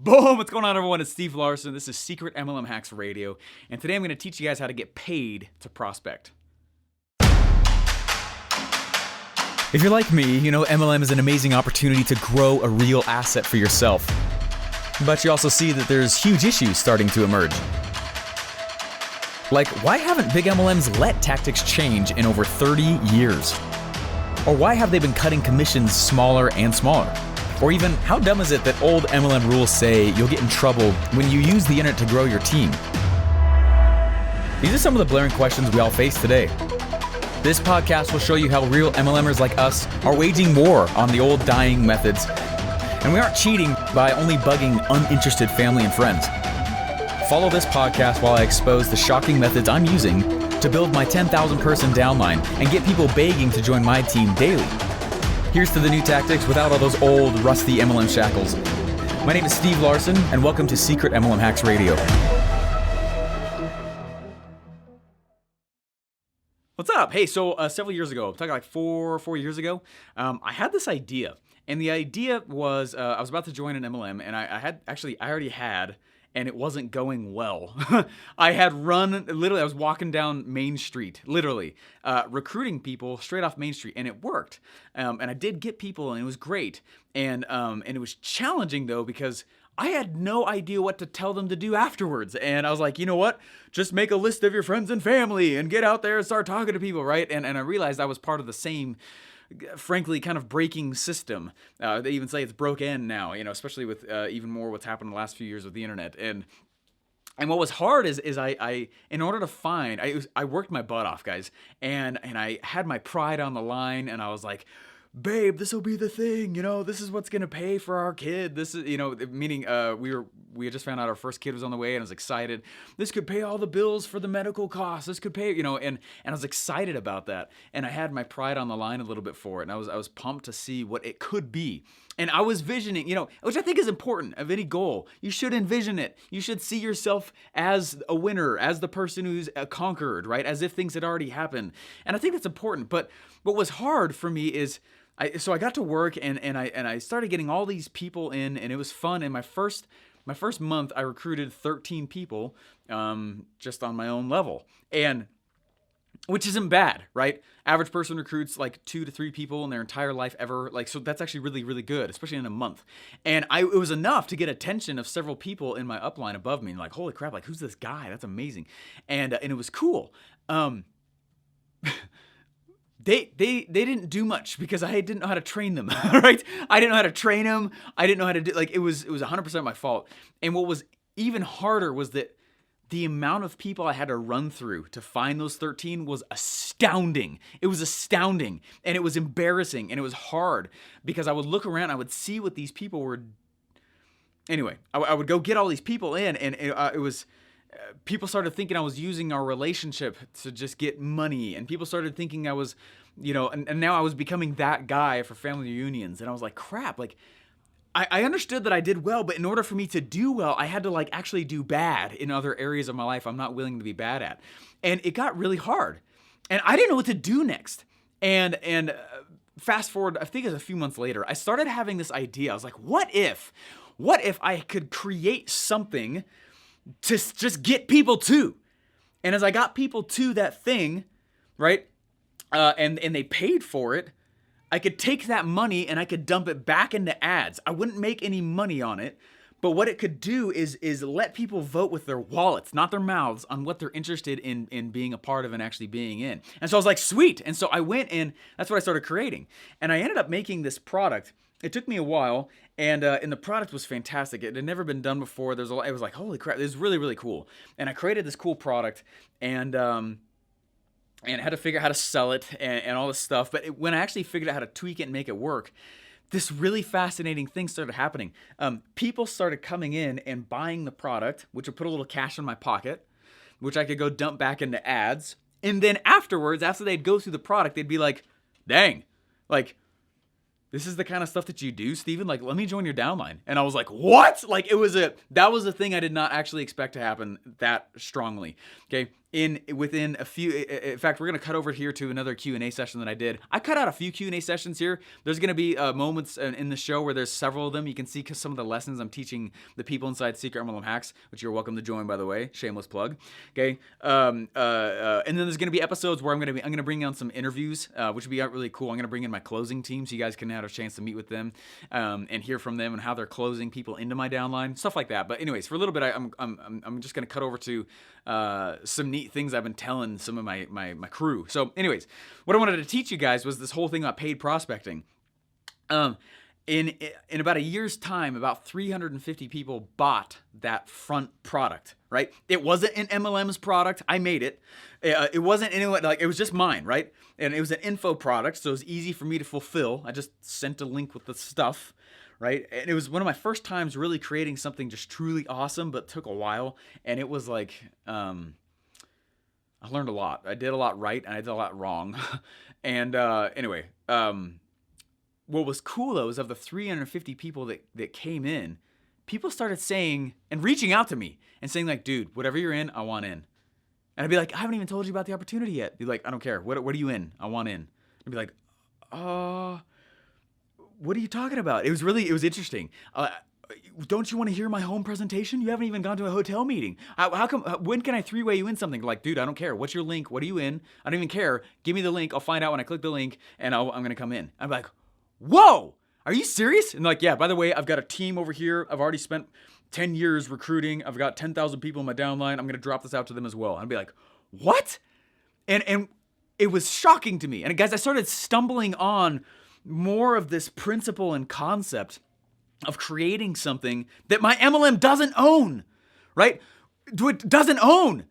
Boom! What's going on, everyone? It's Steve Larson. This is Secret MLM Hacks Radio, and today I'm going to teach you guys how to get paid to prospect. If you're like me, you know MLM is an amazing opportunity to grow a real asset for yourself. But you also see that there's huge issues starting to emerge. Like, why haven't big MLMs let tactics change in over 30 years? Or why have they been cutting commissions smaller and smaller? Or even, how dumb is it that old MLM rules say you'll get in trouble when you use the internet to grow your team? These are some of the blaring questions we all face today. This podcast will show you how real MLMers like us are waging war on the old dying methods. And we aren't cheating by only bugging uninterested family and friends. Follow this podcast while I expose the shocking methods I'm using to build my 10,000 person downline and get people begging to join my team daily. Here's to the new tactics without all those old, rusty MLM shackles. My name is Steve Larson, and welcome to Secret MLM Hacks Radio. What's up? Hey, so several years ago, I'm talking like four years ago, I had this idea. And the idea was I was about to join an MLM, and I already had, and it wasn't going well. I was walking down Main Street, literally, recruiting people straight off Main Street, and it worked. And I did get people, and it was great. And it was challenging, though, because I had no idea what to tell them to do afterwards. And I was like, you know what? Just make a list of your friends and family and get out there and start talking to people, right? And I realized I was part of the same, frankly, kind of breaking system. They even say it's broken now, you know, especially with even more what's happened in the last few years with the internet. And what was hard is I in order to find, I worked my butt off, guys, and I had my pride on the line, and I was like, babe, this will be the thing, you know, this is what's gonna pay for our kid. This is, you know, meaning we had just found out our first kid was on the way, and I was excited. This could pay all the bills for the medical costs. This could pay, you know, and I was excited about that. And I had my pride on the line a little bit for it, and I was pumped to see what it could be. And I was visioning, you know, which I think is important of any goal. You should envision it. You should see yourself as a winner, as the person who's conquered, right? As if things had already happened. And I think that's important. But what was hard for me is, so I got to work, and I started getting all these people in, and it was fun. And my first month, I recruited 13 people, just on my own level, and which isn't bad, right? Average person recruits like 2 to 3 people in their entire life ever, like, so that's actually really, really good, especially in a month. And it was enough to get attention of several people in my upline above me, and like, holy crap, like, who's this guy? That's amazing, and it was cool. They didn't do much because I didn't know how to train them, right? I didn't know how to train them. I didn't know how to do, like, it was 100% my fault. And what was even harder was that the amount of people I had to run through to find those 13 was astounding. It was astounding, and it was embarrassing, and it was hard because I would look around, I would see what these people were. Anyway, I would go get all these people in, and it was. People started thinking I was using our relationship to just get money, and people started thinking I was, you know, and now I was becoming that guy for family reunions, and I was like, crap, like, I understood that I did well, but in order for me to do well, I had to like actually do bad in other areas of my life I'm not willing to be bad at, and it got really hard, and I didn't know what to do next, and fast forward, I think it was a few months later, I started having this idea. I was like, what if I could create something to just get people to? And as I got people to that thing, right, and they paid for it, I could take that money and I could dump it back into ads. I wouldn't make any money on it, but what it could do is let people vote with their wallets, not their mouths, on what they're interested in being a part of and actually being in. And so I was like, sweet. And so I went, and that's what I started creating. And I ended up making this product. It took me a while, and the product was fantastic. It had never been done before. It was like, holy crap, this is really, really cool. And I created this cool product, and had to figure out how to sell it and all this stuff. But when I actually figured out how to tweak it and make it work, this really fascinating thing started happening. People started coming in and buying the product, which would put a little cash in my pocket, which I could go dump back into ads. And then afterwards, after they'd go through the product, they'd be like, dang, like, this is the kind of stuff that you do, Steven? Like, let me join your downline. And I was like, what? Like, that was a thing I did not actually expect to happen that strongly, okay? within a few, in fact, we're going to cut over here to another Q&A session that I did. I cut out a few Q&A sessions here. There's going to be moments in the show where there's several of them. You can see some of the lessons I'm teaching the people inside Secret MLM Hacks, which you're welcome to join, by the way. Shameless plug. Okay. And then there's going to be episodes where I'm going to bring on some interviews, which would be really cool. I'm going to bring in my closing team so you guys can have a chance to meet with them and hear from them and how they're closing people into my downline, stuff like that. But anyways, for a little bit, I'm just going to cut over to some neat things I've been telling some of my crew. So anyways, what I wanted to teach you guys was this whole thing about paid prospecting. In about a year's time, about 350 people bought that front product, right? It wasn't an MLM's product. I made it. It wasn't anyone, like, it was just mine, right? And it was an info product, so it was easy for me to fulfill. I just sent a link with the stuff, right? And it was one of my first times really creating something just truly awesome, but took a while. And it was like, I learned a lot. I did a lot right, and I did a lot wrong. And anyway, what was cool though is of the 350 people that came in, people started saying and reaching out to me and saying like, dude, whatever you're in, I want in. And I'd be like, I haven't even told you about the opportunity yet. Be like, I don't care. What are you in? I want in. I'd be like, what are you talking about? It was interesting. Don't you want to hear my home presentation? You haven't even gone to a hotel meeting. How come? When can I three-way you in something? Like, dude, I don't care. What's your link? What are you in? I don't even care. Give me the link. I'll find out when I click the link, and I'm going to come in. I'm like, whoa, are you serious? And like, yeah, by the way, I've got a team over here. I've already spent 10 years recruiting. I've got 10,000 people in my downline. I'm going to drop this out to them as well. And I'd be like, what? And it was shocking to me. And guys, I started stumbling on more of this principle and concept of creating something that my MLM doesn't own, right? It doesn't own.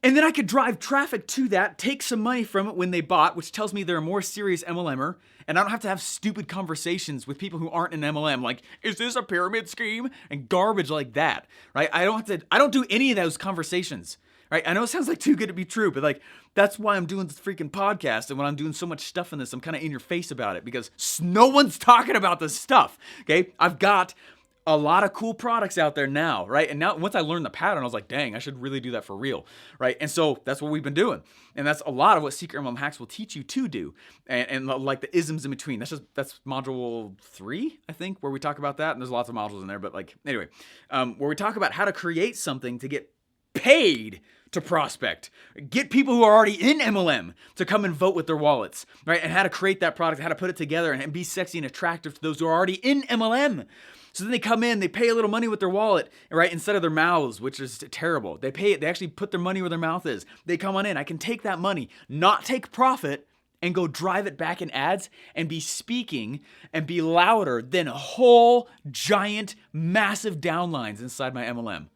And then I could drive traffic to that, take some money from it when they bought, which tells me they're a more serious MLMer. And I don't have to have stupid conversations with people who aren't in MLM. Like, is this a pyramid scheme? And garbage like that, right? I don't do any of those conversations, right? I know it sounds like too good to be true, but like, that's why I'm doing this freaking podcast. And when I'm doing so much stuff in this, I'm kind of in your face about it because no one's talking about this stuff. Okay. I've got a lot of cool products out there now, right? And now once I learned the pattern, I was like, dang, I should really do that for real, right? And so that's what we've been doing. And that's a lot of what Secret MLM Hacks will teach you to do. And like the isms in between. That's module 3, I think, where we talk about that. And there's lots of modules in there, but like, anyway, where we talk about how to create something to get paid to prospect, get people who are already in MLM to come and vote with their wallets, right? And how to create that product, how to put it together and be sexy and attractive to those who are already in MLM. So then they come in, they pay a little money with their wallet, right? Instead of their mouths, which is terrible. They actually put their money where their mouth is. They come on in. I can take that money, not take profit, and go drive it back in ads and be speaking and be louder than whole giant massive downlines inside my MLM.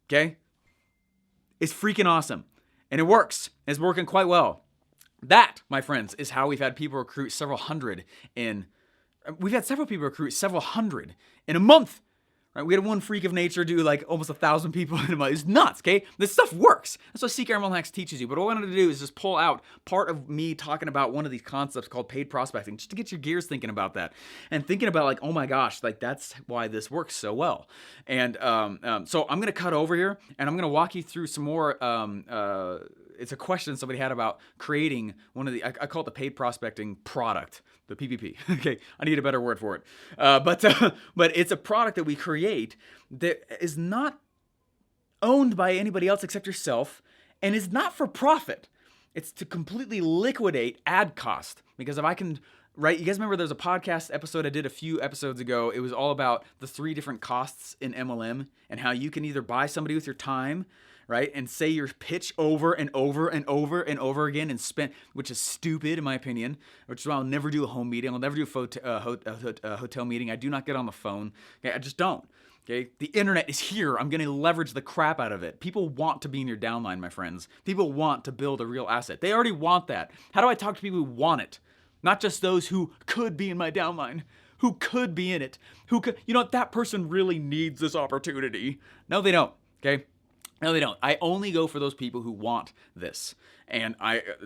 Okay? It's freaking awesome. And it works. It's working quite well. That, my friends, is how we've had people recruit several hundred in a month, right? We had one freak of nature do like almost 1,000 people in a month. It's nuts, okay? This stuff works. That's what Secret MLM Hacks teaches you. But what I wanted to do is just pull out part of me talking about one of these concepts called paid prospecting, just to get your gears thinking about that and thinking about like, oh my gosh, like that's why this works so well. And so I'm going to cut over here and I'm going to walk you through some more it's a question somebody had about creating one of the, I call it the paid prospecting product, the PPP. Okay, I need a better word for it. But it's a product that we create that is not owned by anybody else except yourself and is not for profit. It's to completely liquidate ad cost. Because if I can, right, you guys remember there's a podcast episode I did a few episodes ago. It was all about the 3 different costs in MLM and how you can either buy somebody with your time, right? And say your pitch over and over and over and over again and spend, which is stupid in my opinion, which is why I'll never do a home meeting. I'll never do a hotel meeting. I do not get on the phone. Okay, I just don't. Okay, the internet is here. I'm going to leverage the crap out of it. People want to be in your downline, my friends. People want to build a real asset. They already want that. How do I talk to people who want it? Not just those who could be in my downline, who could be in it, who could, you know what, that person really needs this opportunity. No, they don't. Okay. No, they don't. I only go for those people who want this. And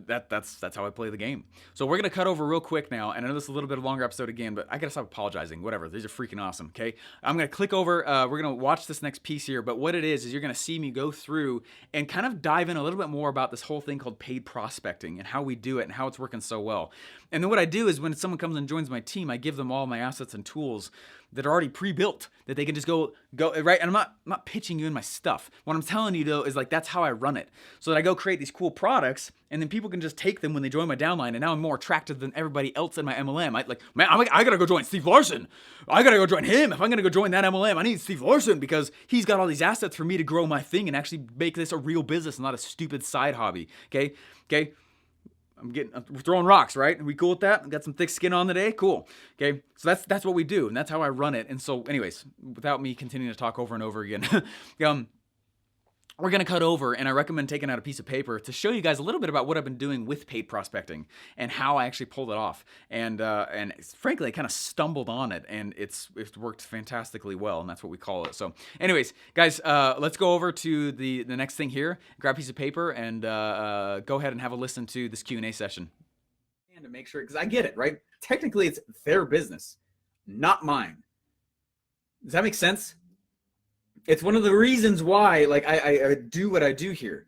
that's how I play the game. So we're gonna cut over real quick now, and I know this is a little bit of a longer episode again, but I gotta stop apologizing. Whatever, these are freaking awesome. Okay, I'm gonna click over. We're gonna watch this next piece here, but what it is you're gonna see me go through and kind of dive in a little bit more about this whole thing called paid prospecting and how we do it and how it's working so well. And then what I do is when someone comes and joins my team, I give them all my assets and tools that are already pre-built that they can just go right. And I'm not pitching you in my stuff. What I'm telling you though is like that's how I run it. So that I go create these cool products, and then people can just take them when they join my downline. And now I'm more attractive than everybody else in my MLM. I gotta go join Steve Larson. I gotta go join him. If I'm gonna go join that MLM, I need Steve Larson because he's got all these assets for me to grow my thing and actually make this a real business, not a stupid side hobby. Okay. We're throwing rocks, right? Are we cool with that? Got some thick skin on today? Cool. Okay. So that's what we do, and that's how I run it. And so anyways, without me continuing to talk over and over again, we're going to cut over, and I recommend taking out a piece of paper to show you guys a little bit about what I've been doing with paid prospecting and how I actually pulled it off. And frankly, I kind of stumbled on it, and it's worked fantastically well, and that's what we call it. So anyways, guys, let's go over to the next thing here. Grab a piece of paper and go ahead and have a listen to this Q&A session. And to make sure, because I get it, right? Technically, it's their business, not mine. Does that make sense? It's one of the reasons why, like, I do what I do here,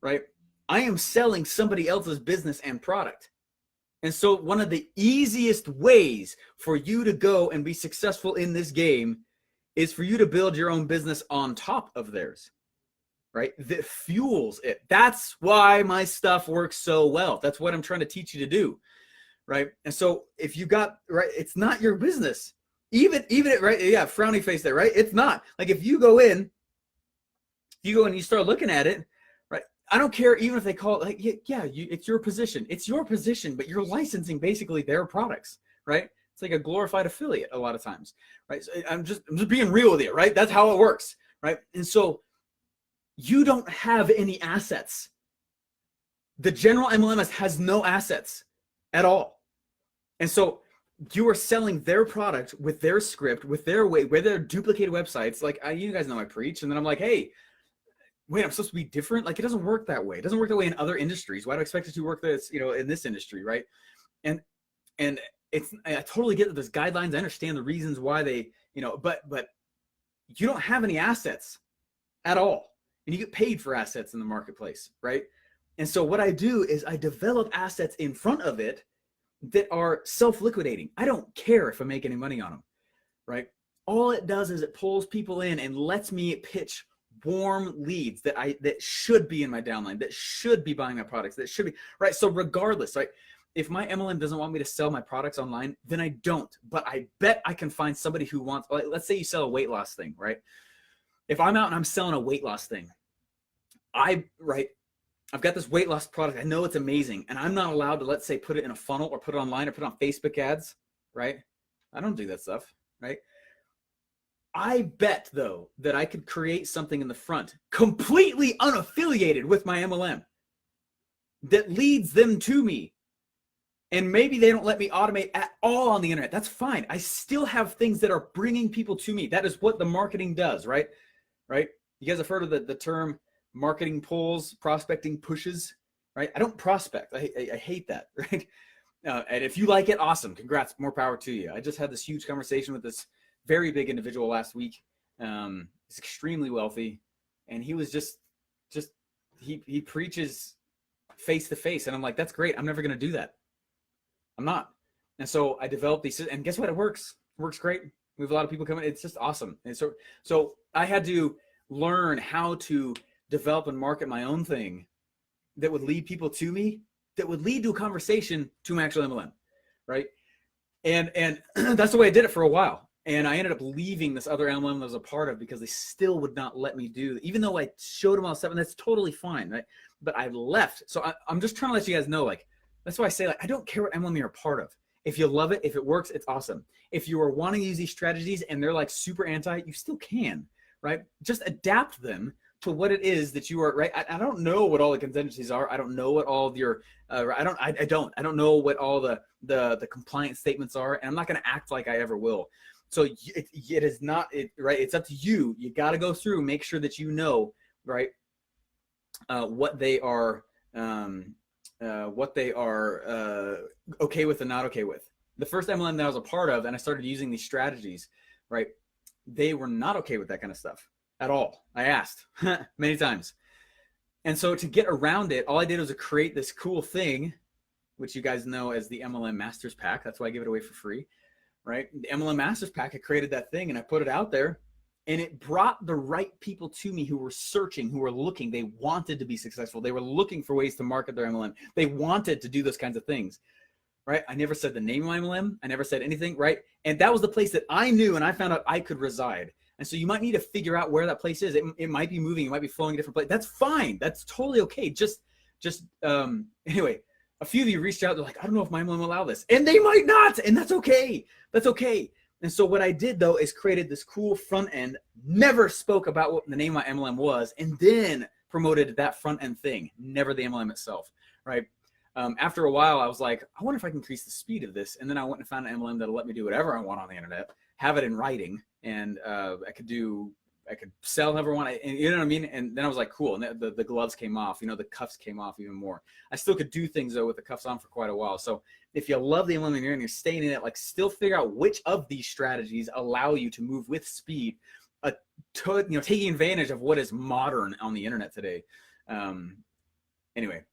right? I am selling somebody else's business and product. And so one of the easiest ways for you to go and be successful in this game is for you to build your own business on top of theirs, right? That fuels it. That's why my stuff works so well. That's what I'm trying to teach you to do, right? And so if you got, right, it's not your business. Even it, right? Yeah, frowny face there, right? It's not. Like if you go in and you start looking at it, right? I don't care even if they call it like, it's your position. It's your position, but you're licensing basically their products, right? It's like a glorified affiliate a lot of times, right? So I'm just being real with you, right? That's how it works, right? And so you don't have any assets. The general MLM has no assets at all. And so you are selling their product with their script, with their way, with their duplicated websites. Like you guys know I preach, and then I'm like, hey, wait, I'm supposed to be different? Like it doesn't work that way. It doesn't work that way in other industries. Why do I expect it to work this, in this industry, right? And I totally get that there's guidelines. I understand the reasons why they, but you don't have any assets at all, and you get paid for assets in the marketplace, right? And so what I do is I develop assets in front of it that are self-liquidating. I don't care if I make any money on them, right? All it does is it pulls people in and lets me pitch warm leads that should be in my downline, that should be buying my products, that should be, right? So regardless, right? If my MLM doesn't want me to sell my products online, then I don't. But I bet I can find somebody who wants, like, let's say you sell a weight loss thing, right? If I'm out and I'm selling a weight loss thing, I've got this weight loss product. I know it's amazing. And I'm not allowed to, let's say, put it in a funnel or put it online or put it on Facebook ads, right? I don't do that stuff, right? I bet, though, that I could create something in the front completely unaffiliated with my MLM that leads them to me. And maybe they don't let me automate at all on the internet. That's fine. I still have things that are bringing people to me. That is what the marketing does, right? Right? You guys have heard of the term marketing pulls, prospecting pushes, right? I don't prospect. I hate that, right? And if you like it, awesome. Congrats. More power to you. I just had this huge conversation with this very big individual last week. He's extremely wealthy, and he was he preaches face to face, and I'm like, that's great. I'm never going to do that. I'm not. And so I developed these, and guess what? It works. It works great. We have a lot of people coming. It's just awesome. And so I had to learn how to develop and market my own thing that would lead people to me, that would lead to a conversation to my actual MLM, right? And that's the way I did it for a while. And I ended up leaving this other MLM that I was a part of because they still would not let me do, even though I showed them all stuff, and that's totally fine, right? But I left. So I'm just trying to let you guys know, like, that's why I say, like, I don't care what MLM you're a part of. If you love it, if it works, it's awesome. If you are wanting to use these strategies and they're like super anti, you still can, right? Just adapt them to what it is that you are, right? I don't know what all the contingencies are. I don't know what all of your, I don't know what all the compliance statements are, and I'm not going to act like I ever will. So it is not, right? It's up to you. You got to go through, make sure that you know, right, what they are, what they are okay with and not okay with. The first MLM that I was a part of, and I started using these strategies, right? They were not okay with that kind of stuff at all. I asked many times. And so to get around it, all I did was create this cool thing, which you guys know as the MLM Masters Pack. That's why I give it away for free, right? The MLM Masters Pack, I created that thing and I put it out there, and it brought the right people to me who were searching, who were looking. They wanted to be successful. They were looking for ways to market their MLM. They wanted to do those kinds of things, right? I never said the name of my MLM. I never said anything, right? And that was the place that I knew and I found out I could reside. And so you might need to figure out where that place is. It might be moving. It might be flowing a different place. That's fine. That's totally okay. Anyway, a few of you reached out. They're like, I don't know if my MLM will allow this. And they might not. And that's okay. That's okay. And so what I did, though, is created this cool front end, never spoke about what the name of my MLM was, and then promoted that front end thing, never the MLM itself, right? After a while, I was like, I wonder if I can increase the speed of this. And then I went and found an MLM that'll let me do whatever I want on the internet, have it in writing, and I could sell however I want. And you know what I mean? And then I was like, cool. And the gloves came off, the cuffs came off even more. I still could do things though with the cuffs on for quite a while. So if you love the MLM and you're staying in it, like still figure out which of these strategies allow you to move with speed, taking advantage of what is modern on the internet today. Anyway,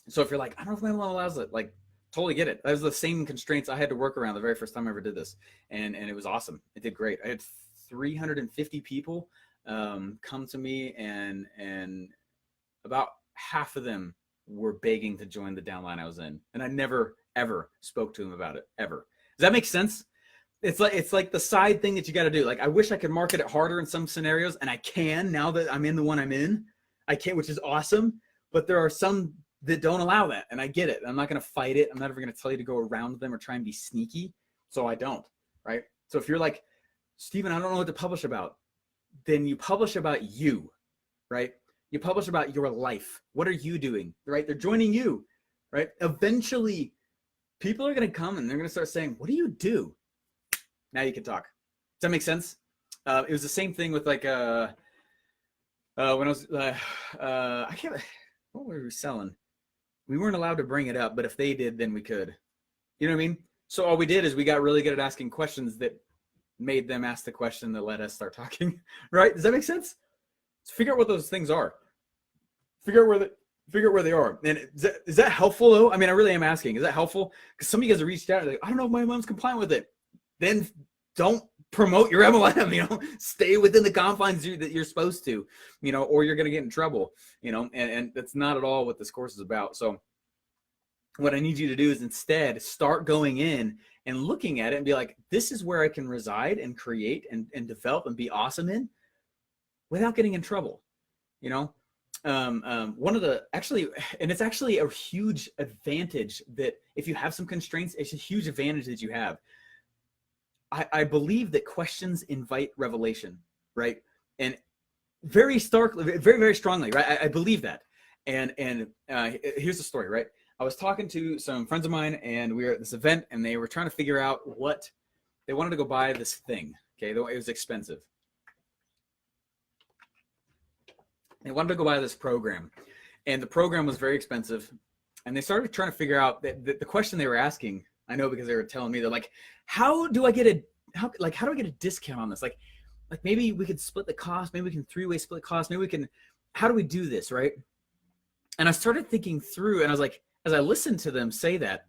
so if you're like, I don't know if my MLM allows it, like totally get it. That was the same constraints I had to work around the very first time I ever did this. And it was awesome. It did great. I had 350 people come to me, and about half of them were begging to join the downline I was in. And I never, ever spoke to them about it, ever. Does that make sense? It's like the side thing that you got to do. Like, I wish I could market it harder in some scenarios, and I can now that I'm in the one I'm in. I can, which is awesome. But there are some that don't allow that, and I get it. I'm not going to fight it. I'm not ever going to tell you to go around them or try and be sneaky. So I don't, right? So if you're like, Steven, I don't know what to publish about, then you publish about you, right? You publish about your life. What are you doing, right? They're joining you, right? Eventually, people are going to come and they're going to start saying, what do you do? Now you can talk. Does that make sense? It was the same thing with like, when I was, I can't, what were we selling? We weren't allowed to bring it up, but if they did, then we could. You know what I mean? So all we did is we got really good at asking questions that made them ask the question that let us start talking, right? Does that make sense? So figure out what those things are. Figure out where they are. And is that helpful though? I mean, I really am asking, is that helpful? Because some of you guys have reached out and like, I don't know if my mom's compliant with it. Then don't promote your MLM, stay within the confines that you're supposed to, or you're going to get in trouble, and that's not at all what this course is about. So what I need you to do is instead start going in and looking at it and be like, this is where I can reside and create and develop and be awesome in without getting in trouble. One of the, and it's actually a huge advantage that if you have some constraints, it's a huge advantage that you have. I believe that questions invite revelation, right? And very starkly, very, very strongly, right? I believe that. And here's the story, right? I was talking to some friends of mine, and we were at this event, and they were trying to figure out what they wanted to go buy this thing. Okay, it was expensive. They wanted to go buy this program, and the program was very expensive. And they started trying to figure out that the question they were asking. I know because they were telling me, they're like, how do I get a discount on this? Like maybe we could split the cost. Maybe we can three-way split cost. Maybe we can, how do we do this? Right. And I started thinking through, and I was like, as I listened to them say that,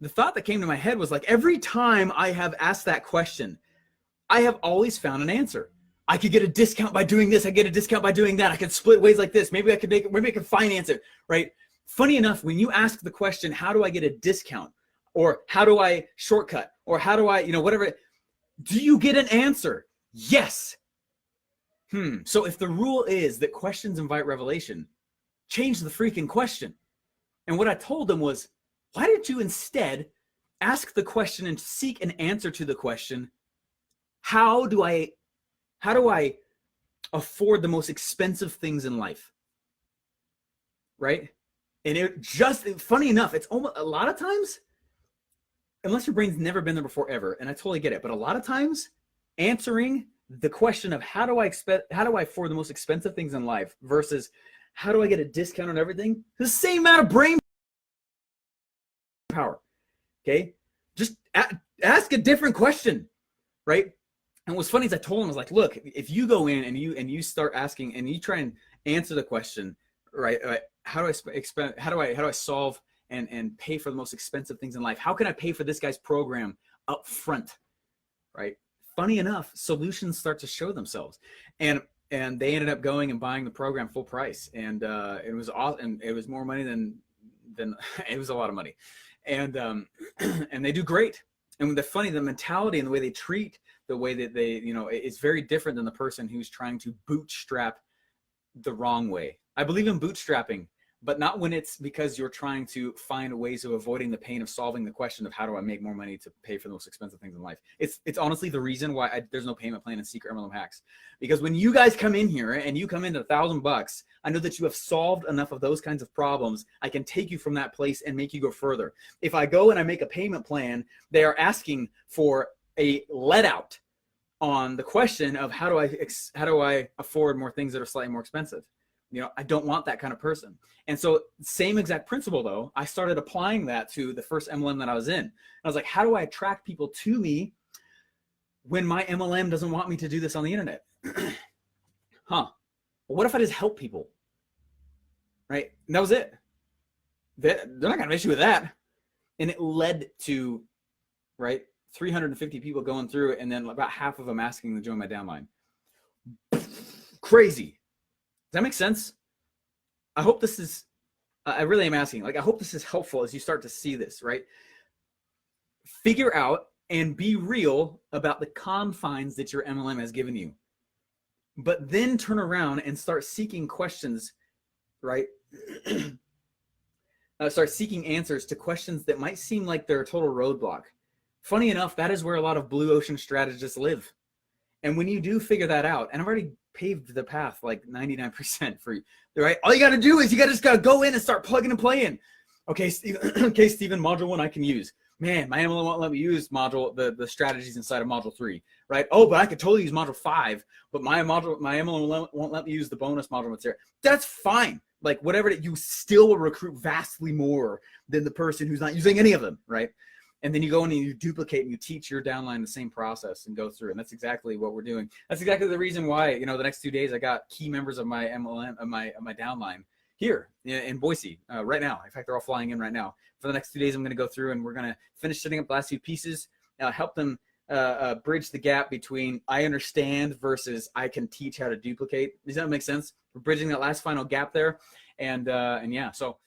the thought that came to my head was like, every time I have asked that question, I have always found an answer. I could get a discount by doing this. I get a discount by doing that. I could split ways like this. Maybe I could finance it. Right. Funny enough, when you ask the question, how do I get a discount? Or how do I shortcut? Or how do I, whatever. Do you get an answer? Yes. So if the rule is that questions invite revelation, change the freaking question. And what I told them was, why did you instead ask the question and seek an answer to the question, how do I afford the most expensive things in life? Right? And it just, funny enough, it's almost a lot of times, unless your brain's never been there before ever, and I totally get it, but a lot of times answering the question of how do I afford the most expensive things in life versus how do I get a discount on everything? The same amount of brain power. Okay, just ask a different question, right? And what's funny is I told him, I was like, look, if you go in and you start asking and you try and answer the question, right? How do I solve and pay for the most expensive things in life? How can I pay for this guy's program up front, right? Funny enough, solutions start to show themselves, and they ended up going and buying the program full price, and it was awesome. It was more money than it was a lot of money, and they do great. And the mentality and the way they treat, the way that they, it's very different than the person who's trying to bootstrap the wrong way. I believe in bootstrapping, but not when it's because you're trying to find ways of avoiding the pain of solving the question of how do I make more money to pay for the most expensive things in life. It's honestly the reason why there's no payment plan in Secret MLM Hacks. Because when you guys come in here and you come into $1,000, I know that you have solved enough of those kinds of problems. I can take you from that place and make you go further. If I go and I make a payment plan, they are asking for a let out on the question of how do I afford more things that are slightly more expensive. I don't want that kind of person. And so same exact principle though, I started applying that to the first MLM that I was in. I was like, how do I attract people to me when my MLM doesn't want me to do this on the internet? Well, what if I just help people? Right? And that was it. They're not gonna have an issue with that. And it led to, right, 350 people going through it, and then about half of them asking to join my downline. Crazy. Does that make sense? I hope this is, I really am asking, I hope this is helpful as you start to see this, right? Figure out and be real about the confines that your MLM has given you. But then turn around and start seeking questions, right? Start seeking answers to questions that might seem like they're a total roadblock. Funny enough, that is where a lot of blue ocean strategists live. And when you do figure that out, and I've already paved the path like 99% for you, right? All you got to do is you just got to go in and start plugging and playing. Okay, Steven, module 1 I can use. Man, my MLM won't let me use the strategies inside of module 3, right? Oh, but I could totally use module 5, but my MLM won't let me use the bonus module that's there. That's fine. Like whatever, you still will recruit vastly more than the person who's not using any of them, right? And then you go in and you duplicate and you teach your downline the same process and go through. And that's exactly what we're doing. That's exactly the reason why, the next 2 days I got key members of my MLM, of my downline here in Boise right now. In fact, they're all flying in right now. For the next 2 days, I'm going to go through and we're going to finish setting up the last few pieces, help them bridge the gap between I understand versus I can teach how to duplicate. Does that make sense? We're bridging that last final gap there. And yeah, so.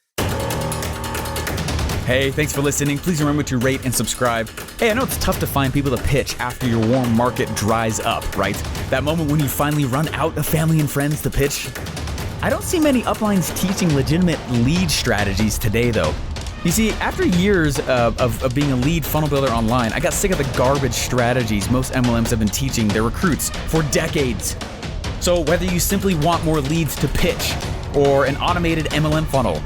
Hey, thanks for listening. Please remember to rate and subscribe. Hey, I know it's tough to find people to pitch after your warm market dries up, right? That moment when you finally run out of family and friends to pitch. I don't see many uplines teaching legitimate lead strategies today, though. You see, after years of being a lead funnel builder online, I got sick of the garbage strategies most MLMs have been teaching their recruits for decades. So whether you simply want more leads to pitch or an automated MLM funnel,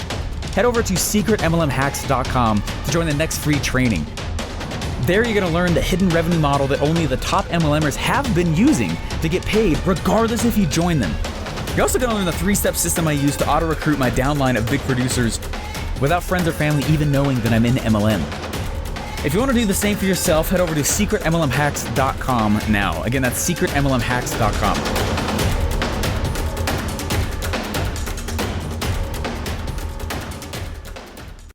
head over to secretmlmhacks.com to join the next free training. There you're going to learn the hidden revenue model that only the top MLMers have been using to get paid regardless if you join them. You're also going to learn the 3-step system I use to auto-recruit my downline of big producers without friends or family even knowing that I'm in MLM. If you want to do the same for yourself, head over to secretmlmhacks.com now. Again, that's secretmlmhacks.com.